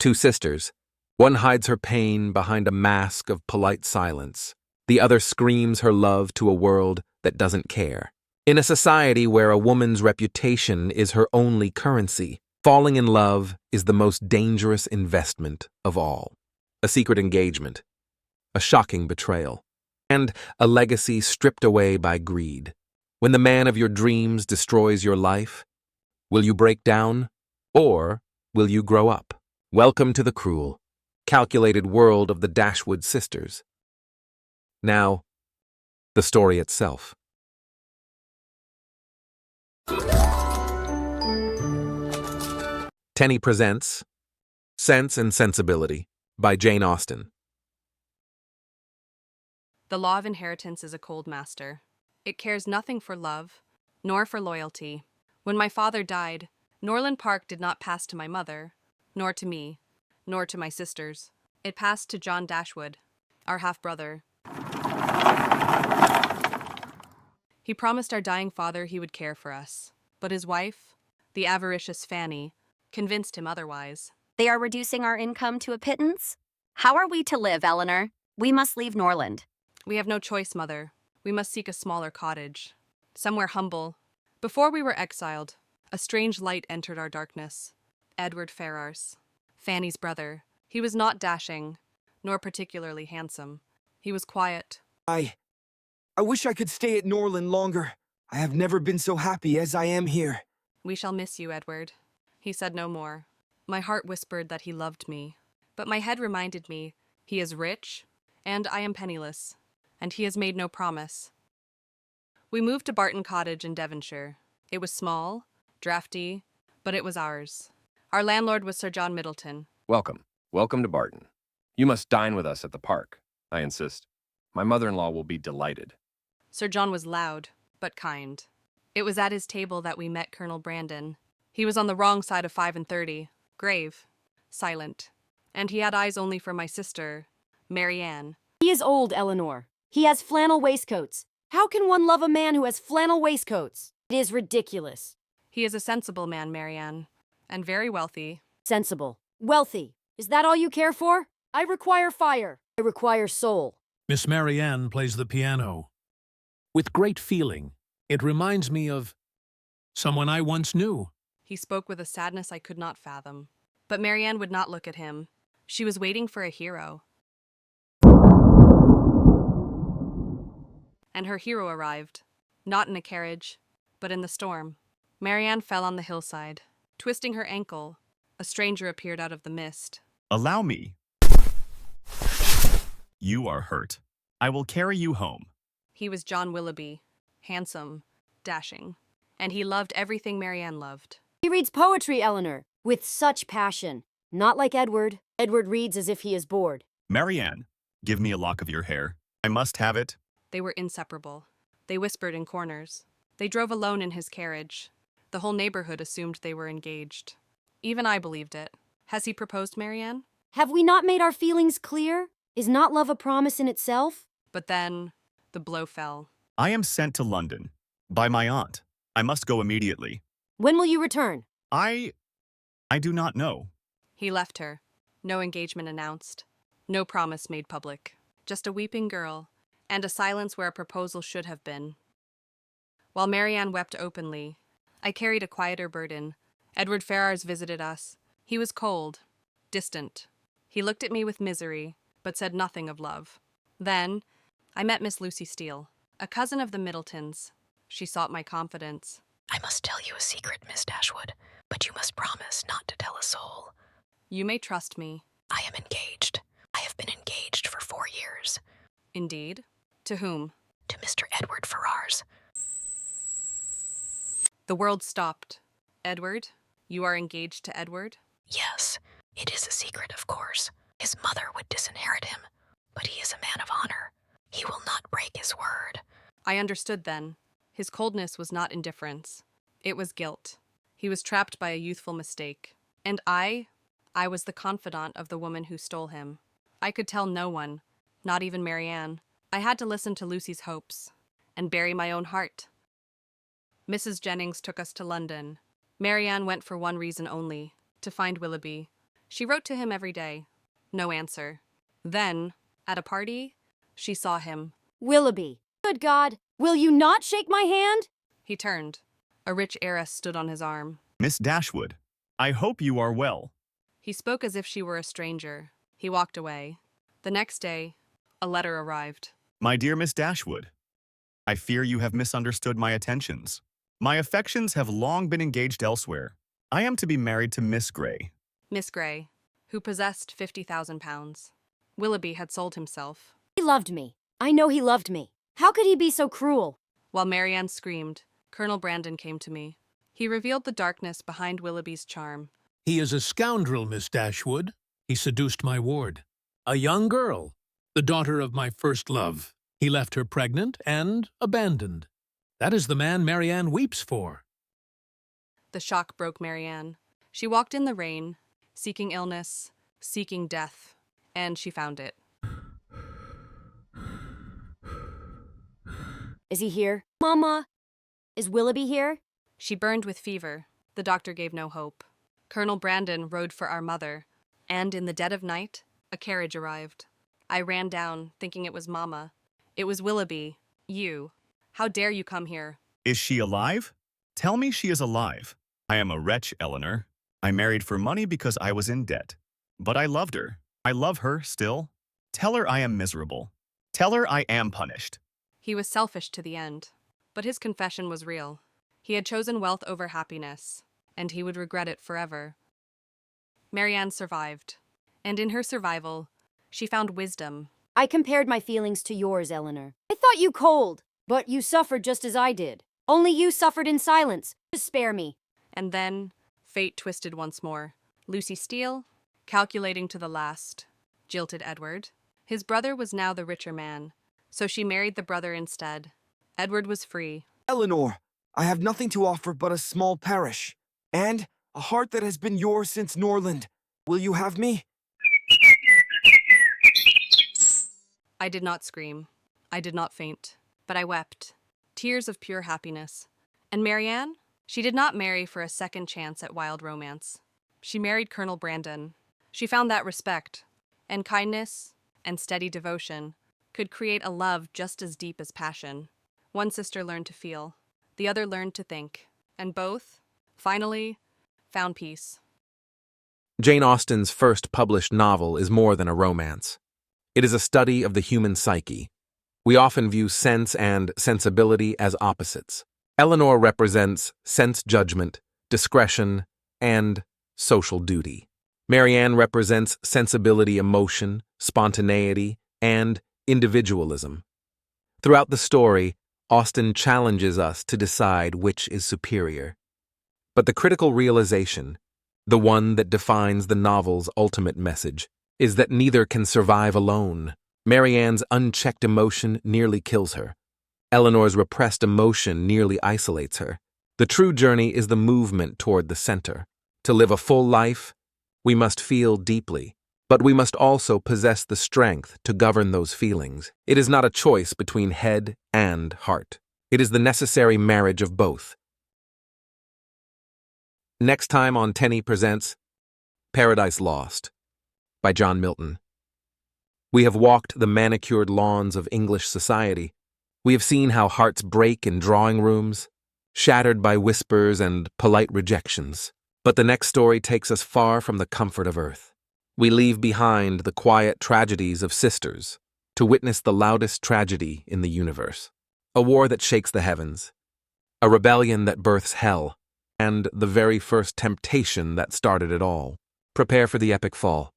Two sisters. One hides her pain behind a mask of polite silence. The other screams her love to a world that doesn't care. In a society where a woman's reputation is her only currency, falling in love is the most dangerous investment of all. A secret engagement, a shocking betrayal, and a legacy stripped away by greed. When the man of your dreams destroys your life, will you break down, or will you grow up? Welcome to the cruel, calculated world of the Dashwood sisters. Now, the story itself. Tenny presents Sense and Sensibility by Jane Austen. The law of inheritance is a cold master. It cares nothing for love, nor for loyalty. When my father died, Norland Park did not pass to my mother, nor to me, nor to my sisters. It passed to John Dashwood, our half-brother. He promised our dying father he would care for us, but his wife, the avaricious Fanny, convinced him otherwise. They are reducing our income to a pittance? How are we to live, Elinor? We must leave Norland. We have no choice, Mother. We must seek a smaller cottage, somewhere humble. Before we were exiled, a strange light entered our darkness. Edward Ferrars, Fanny's brother. He was not dashing, nor particularly handsome. He was quiet. I wish I could stay at Norland longer. I have never been so happy as I am here. We shall miss you, Edward. He said no more. My heart whispered that he loved me, but my head reminded me he is rich, and I am penniless, and he has made no promise. We moved to Barton Cottage in Devonshire. It was small, draughty, but it was ours. Our landlord was Sir John Middleton. Welcome. Welcome to Barton. You must dine with us at the park. I insist. My mother-in-law will be delighted. Sir John was loud, but kind. It was at his table that we met Colonel Brandon. He was on the wrong side of 35, grave, silent, and he had eyes only for my sister, Marianne. He is old, Elinor. He has flannel waistcoats. How can one love a man who has flannel waistcoats? It is ridiculous. He is a sensible man, Marianne, and very wealthy. Sensible. Wealthy. Is that all you care for? I require fire. I require soul. Miss Marianne plays the piano with great feeling. It reminds me of someone I once knew. He spoke with a sadness I could not fathom. But Marianne would not look at him. She was waiting for a hero. And her hero arrived, not in a carriage, but in the storm. Marianne fell on the hillside. Twisting her ankle, a stranger appeared out of the mist. Allow me. You are hurt. I will carry you home. He was John Willoughby, handsome, dashing, and he loved everything Marianne loved. He reads poetry, Elinor, with such passion. Not like Edward. Edward reads as if he is bored. Marianne, give me a lock of your hair. I must have it. They were inseparable. They whispered in corners. They drove alone in his carriage. The whole neighborhood assumed they were engaged. Even I believed it. Has he proposed, Marianne? Have we not made our feelings clear? Is not love a promise in itself? But then, the blow fell. I am sent to London by my aunt. I must go immediately. When will you return? I do not know. He left her. No engagement announced. No promise made public. Just a weeping girl, and a silence where a proposal should have been. While Marianne wept openly, I carried a quieter burden. Edward Ferrars visited us. He was cold, distant. He looked at me with misery, but said nothing of love. Then, I met Miss Lucy Steele, a cousin of the Middletons. She sought my confidence. I must tell you a secret, Miss Dashwood, but you must promise not to tell a soul. You may trust me. I am engaged. I have been engaged for 4 years. Indeed? To whom? To Mr. Edward Ferrars. The world stopped. Edward? You are engaged to Edward? Yes, it is a secret, of course. His mother would disinherit him, but he is a man of honor. He will not break his word. I understood then. His coldness was not indifference. It was guilt. He was trapped by a youthful mistake. And I was the confidant of the woman who stole him. I could tell no one, not even Marianne. I had to listen to Lucy's hopes and bury my own heart. Mrs. Jennings took us to London. Marianne went for one reason only, to find Willoughby. She wrote to him every day. No answer. Then, at a party, she saw him. Willoughby. Good God, will you not shake my hand? He turned. A rich heiress stood on his arm. Miss Dashwood, I hope you are well. He spoke as if she were a stranger. He walked away. The next day, a letter arrived. My dear Miss Dashwood, I fear you have misunderstood my attentions. My affections have long been engaged elsewhere. I am to be married to Miss Grey. Miss Grey, who possessed £50,000. Willoughby had sold himself. He loved me. I know he loved me. How could he be so cruel? While Marianne screamed, Colonel Brandon came to me. He revealed the darkness behind Willoughby's charm. He is a scoundrel, Miss Dashwood. He seduced my ward. A young girl, the daughter of my first love. He left her pregnant and abandoned. That is the man Marianne weeps for. The shock broke Marianne. She walked in the rain, seeking illness, seeking death, and she found it. Is he here? Mama, is Willoughby here? She burned with fever. The doctor gave no hope. Colonel Brandon rode for our mother, and in the dead of night, a carriage arrived. I ran down, thinking it was Mama. It was Willoughby. You. How dare you come here? Is she alive? Tell me she is alive. I am a wretch, Elinor. I married for money because I was in debt. But I loved her. I love her still. Tell her I am miserable. Tell her I am punished. He was selfish to the end, but his confession was real. He had chosen wealth over happiness, and he would regret it forever. Marianne survived, and in her survival, she found wisdom. I compared my feelings to yours, Elinor. I thought you cold, but you suffered just as I did. Only you suffered in silence. Just spare me. And then, fate twisted once more. Lucy Steele, calculating to the last, jilted Edward. His brother was now the richer man, so she married the brother instead. Edward was free. Elinor, I have nothing to offer but a small parish, and a heart that has been yours since Norland. Will you have me? I did not scream. I did not faint. But I wept. Tears of pure happiness. And Marianne? She did not marry for a second chance at wild romance. She married Colonel Brandon. She found that respect, and kindness, and steady devotion could create a love just as deep as passion. One sister learned to feel. The other learned to think. And both, finally, found peace. Jane Austen's first published novel is more than a romance. It is a study of the human psyche. We often view sense and sensibility as opposites. Elinor represents sense judgment, discretion, and social duty. Marianne represents sensibility, emotion, spontaneity, and individualism. Throughout the story, Austen challenges us to decide which is superior. But the critical realization, the one that defines the novel's ultimate message, is that neither can survive alone. Marianne's unchecked emotion nearly kills her. Elinor's repressed emotion nearly isolates her. The true journey is the movement toward the center. To live a full life, we must feel deeply, but we must also possess the strength to govern those feelings. It is not a choice between head and heart. It is the necessary marriage of both. Next time on Tenny presents Paradise Lost by John Milton. We have walked the manicured lawns of English society. We have seen how hearts break in drawing rooms, shattered by whispers and polite rejections. But the next story takes us far from the comfort of earth. We leave behind the quiet tragedies of sisters to witness the loudest tragedy in the universe. A war that shakes the heavens, a rebellion that births hell, and the very first temptation that started it all. Prepare for the epic fall.